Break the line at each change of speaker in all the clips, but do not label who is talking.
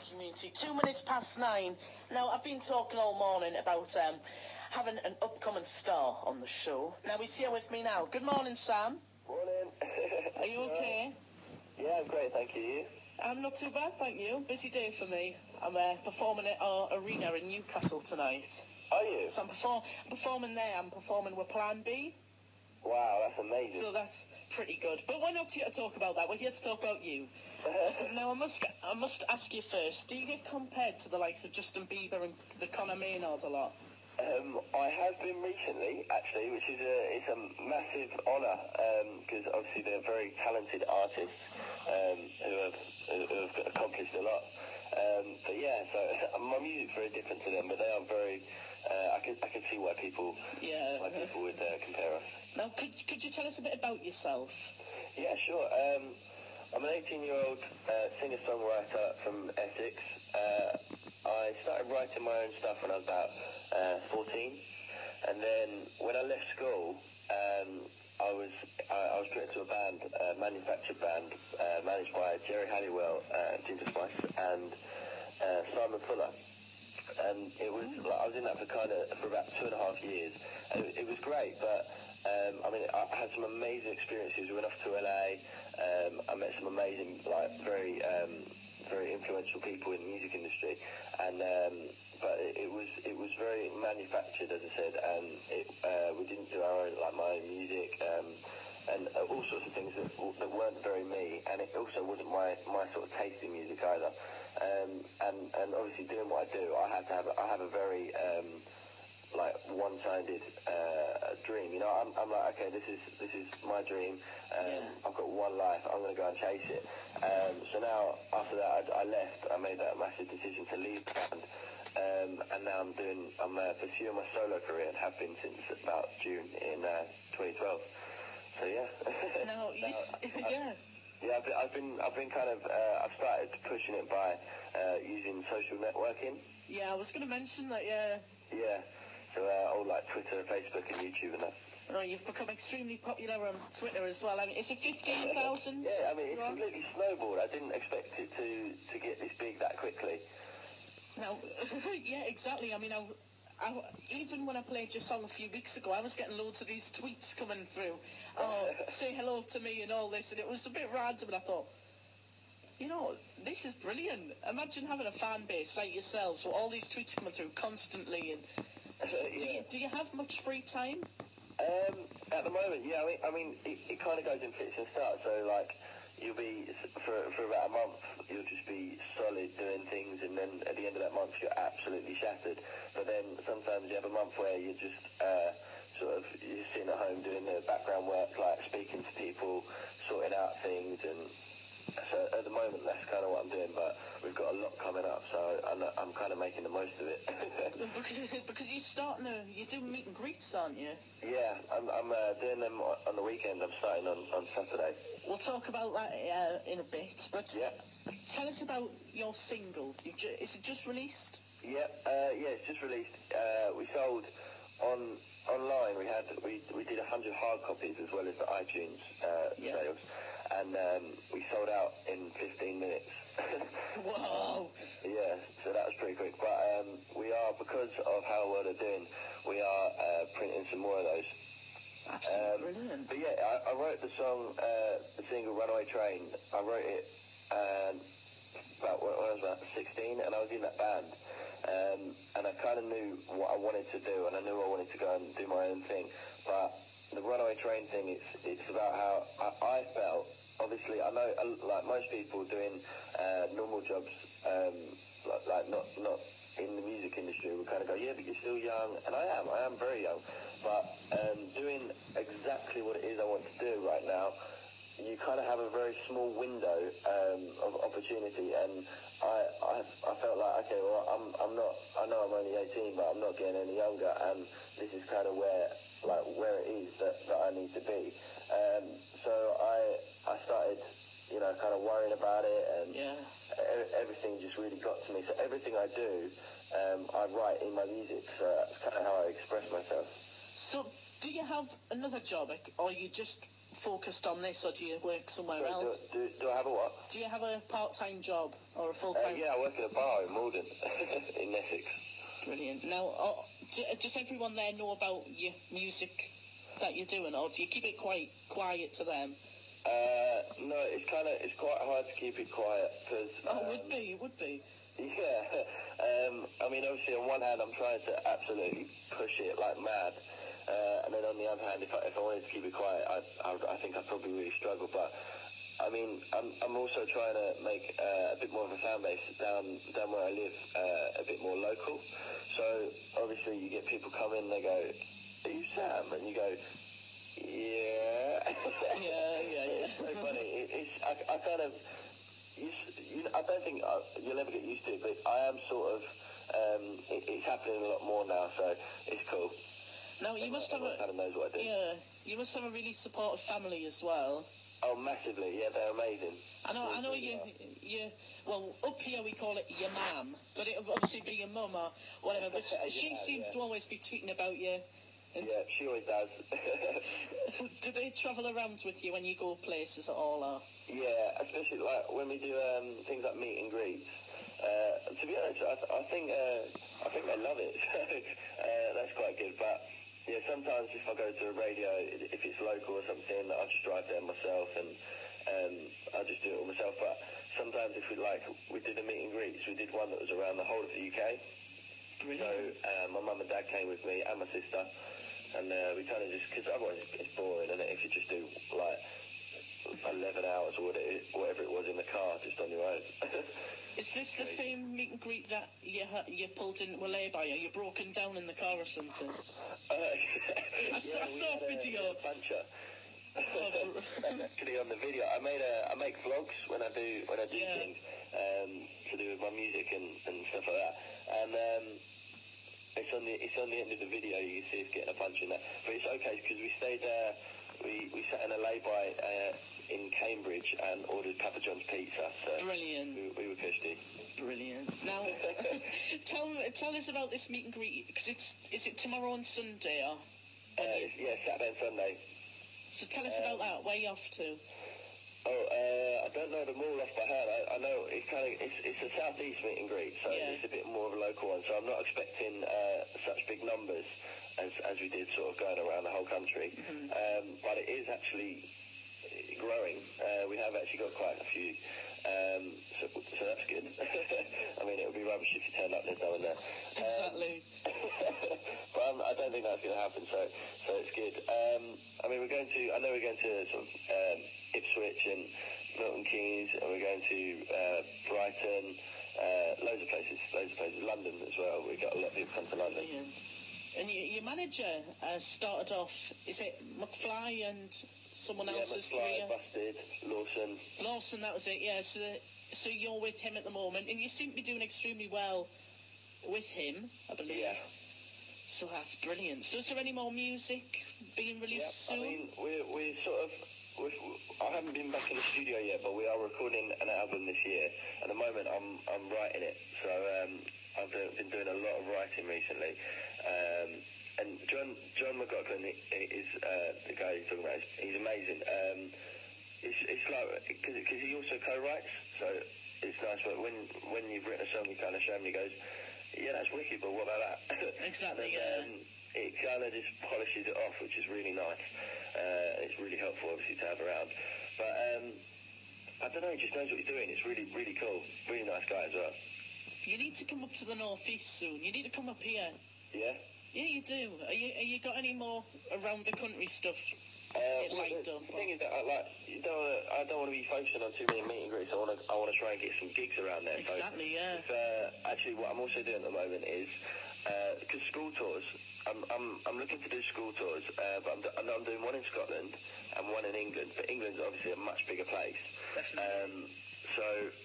community. 2 minutes past 9. Now, I've been talking all morning about having an upcoming star on the show. Now, he's here with me now. Good morning, Sam.
Morning.
Are you okay?
Yeah, I'm great, thank you. You?
I'm not too bad, thank you. Busy day for me. I'm performing at our arena in Newcastle tonight.
Are you?
So I'm performing there. I'm performing with Plan B.
Wow, that's amazing.
So that's pretty good. But we're not here to talk about that. We're here to talk about you. Now, I must ask you first, do you get compared to the likes of Justin Bieber and the Conor Maynard a lot?
I have been recently, actually, which is it's a massive honour, because obviously they're very talented artists who have accomplished a lot. But yeah, so my music's very different to them, but they are very. I can see why people would compare us.
Now, could you tell us a bit about yourself?
Yeah, sure. I'm an 18-year-old singer-songwriter from Essex. I started writing my own stuff when I was about 14, and then when I left school, I was put into a band, a manufactured band, managed by Jerry Halliwell, Ginger Spice, and Simon Fuller. And it was like, I was in that for about 2.5 years. And it was great, but I mean, I had some amazing experiences. We went off to LA. I met some amazing, like, very influential people in the music industry, and but it was very manufactured, as I said, and we didn't do our own, like, my own music, and all sorts of things that weren't very me, and it also wasn't my sort of taste in music either, and obviously doing what I do, I have a very like one-sided dream. You know, I'm like, okay, this is my dream. I've got one life. I'm going to go and chase it. So now, after that, I left. I made that massive decision to leave the band, and now I'm pursuing my solo career and have been since about June in 2012. So yeah.
No, yeah.
Yeah, I've been kind of I've started pushing it by using social networking.
Yeah, I was going to mention that. Yeah.
Yeah. So all like Twitter, Facebook, and YouTube and that.
Oh, you've become extremely popular on Twitter as well. I mean, is it 15,000?
Yeah, I mean, it's completely snowballed. I didn't expect it to get this big that quickly.
No, yeah, exactly. I mean, even when I played your song a few weeks ago, I was getting loads of these tweets coming through. Oh, say hello to me and all this, and it was a bit random, and I thought, you know, this is brilliant. Imagine having a fan base like yourselves with all these tweets coming through constantly. And do you have much free time?
At the moment, yeah. I mean, it kind of goes in fits and starts. So, like, you'll be for about a month, you'll just be solid doing things, and then at the end of that month, you're absolutely shattered. But then sometimes you have a month where you're just you're sitting at home doing the background work, like speaking to people, sorting out things, and so at the moment that's kind of what I'm doing. But we've got a lot coming up, so I'm kind of making the most of it.
Because you do meet and greets, aren't you?
Yeah, I'm doing them on the weekend. I'm starting on Saturday.
We'll talk about that in a bit, but
yeah.
Tell us about your single. Is it just released?
Yeah, it's just released. We sold online. We did 100 hard copies as well as the iTunes sales, and we sold out in 15 minutes.
Wow!
Yeah, so that was pretty quick. But we are, because of how well they're doing, we are printing some more of those.
Absolutely brilliant.
But yeah, I wrote the song, the single "Runaway Train." I wrote it when I was about 16, and I was in that band. And I kind of knew what I wanted to do, and I knew I wanted to go and do my own thing. But the Runaway Train thing, it's about how I felt. Obviously, I know, like most people doing normal jobs, like not in the music industry, we kind of go, yeah, but you're still young, and I am very young. But doing exactly what it is I want to do right now, you kind of have a very small window of opportunity, and I felt like, okay, well, I'm not. I know I'm only 18, but I'm not getting any younger, and this is kind of where it is that I need to be. So I started, you know, kind of worrying about it, and everything just really got to me. So everything I do, I write in my music. So that's kind of how I express myself.
So do you have another job, or are you just focused on this, or do you work somewhere
So
else?
do I have a what?
Do you have a part-time job or a full-time?
Yeah, I work in a bar in Malden, in Essex.
Brilliant. Now, does everyone there know about your music that you're doing, or do you keep it quite quiet to them?
No, it's quite hard to keep it quiet because.
It would be.
Yeah. I mean, obviously, on one hand, I'm trying to absolutely push it like mad, and then on the other hand, if I wanted to keep it quiet, I think I'd probably really struggle. But I mean, I'm also trying to make a bit more of a fan base down where I live, a bit more local. So obviously, you get people come in, they go, "Are you Sam?" And you go, "Yeah."
Yeah.
It's so funny. I kind of. I don't think you'll ever get used to it, but I am sort of. It's happening a lot more now, so it's cool.
Now you must have
kind of knows what I do.
Yeah, you must have a really supportive family as well.
Oh, massively! Yeah, they're amazing.
I know you. Well, up here we call it your mum, but it'll obviously be your mum or whatever. But she seems to always be tweeting about you.
Yeah, she always does.
Do they travel around with you when you go places at all? Or?
Yeah, especially like when we do things like meet and greets. To be honest, I think they love it. That's quite good. But yeah, sometimes if I go to a radio, if it's local or something, I just drive there myself and I just do it all myself. But sometimes if we did a meet and greets, we did one that was around the whole of the UK.
Brilliant.
So my mum and dad came with me and my sister, and we kind of just, because otherwise it's boring, and if you just do like 11 hours or whatever it was in the car just on your own.
Is this the same meet and greet that you pulled in with lay-by? Are you broken down in the car or something? I saw a video.
Puncher. Actually, on the video, I make vlogs when I do things to do with my music and stuff like that, and it's on the end of the video. You can see us getting a punch in that, but it's okay because we stayed there. We sat in a lay-by in Cambridge and ordered Papa John's pizza. So
brilliant.
We were cushy.
Brilliant. Now, tell us about this meet and greet, because is it tomorrow and Sunday or?
Yeah, Saturday and Sunday.
So tell us about that. Where are you off to?
I don't know them all off by heart. I know it's a southeast meet and greet, so it's a bit more of a local one. So I'm not expecting such big numbers as we did sort of going around the whole country. Mm-hmm. But it is actually growing. We have actually got quite a few. So that's good. I mean, it would be rubbish if you turned up there's no one there.
Exactly.
But I don't think that's going to happen. So it's good. I mean, we're going to sort of Ipswich and Milton Keynes, and we're going to Brighton, loads of places, London as well. We've got a lot of people come to London.
Brilliant. And your manager started off, is it McFly and someone else's career?
Busted,
Lawson, that was it, yeah. So you're with him at the moment, and you seem to be doing extremely well with him, I believe.
Yeah.
So that's brilliant. So is there any more music being released soon?
I mean, we're sort of... I haven't been back in the studio yet, but we are recording an album this year. At the moment, I'm writing it, so I've been doing a lot of writing recently. And John McLaughlin is the guy you're talking about. He's amazing. It's like because he also co-writes, so it's nice. But when you've written a song, you kind of show him. He goes, "Yeah, that's wicked, but what about that?"
Exactly.
It kind of just polishes it off, which is really nice. It's really helpful, obviously, to have around. But I don't know. He just knows what he's doing. It's really, really cool. Really nice guy as well.
You need to come up to the northeast soon. You need to come up here.
Yeah.
Yeah, you do. Are you got any more around the country stuff lined up?
The thing is that I don't want to be focusing on too many meet and greets. I want to try and get some gigs around there.
Exactly.
So actually, what I'm also doing at the moment is because school tours. I'm looking to do school tours, but I'm doing one in Scotland and one in England. But England's obviously a much bigger place.
Definitely.
So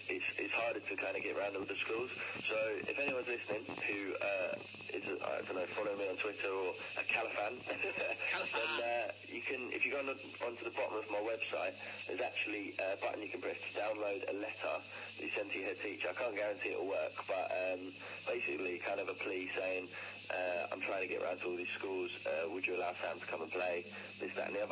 it's harder to kind of get around all the schools. So if anyone's listening who is, I don't know, following me on Twitter or a Califan, then you can, if you go onto the bottom of my website, there's actually a button you can press to download a letter that you send to your head teacher. I can't guarantee it'll work, but basically kind of a plea saying, I'm trying to get around to all these schools. Would you allow Sam to come and play this, that, and the other?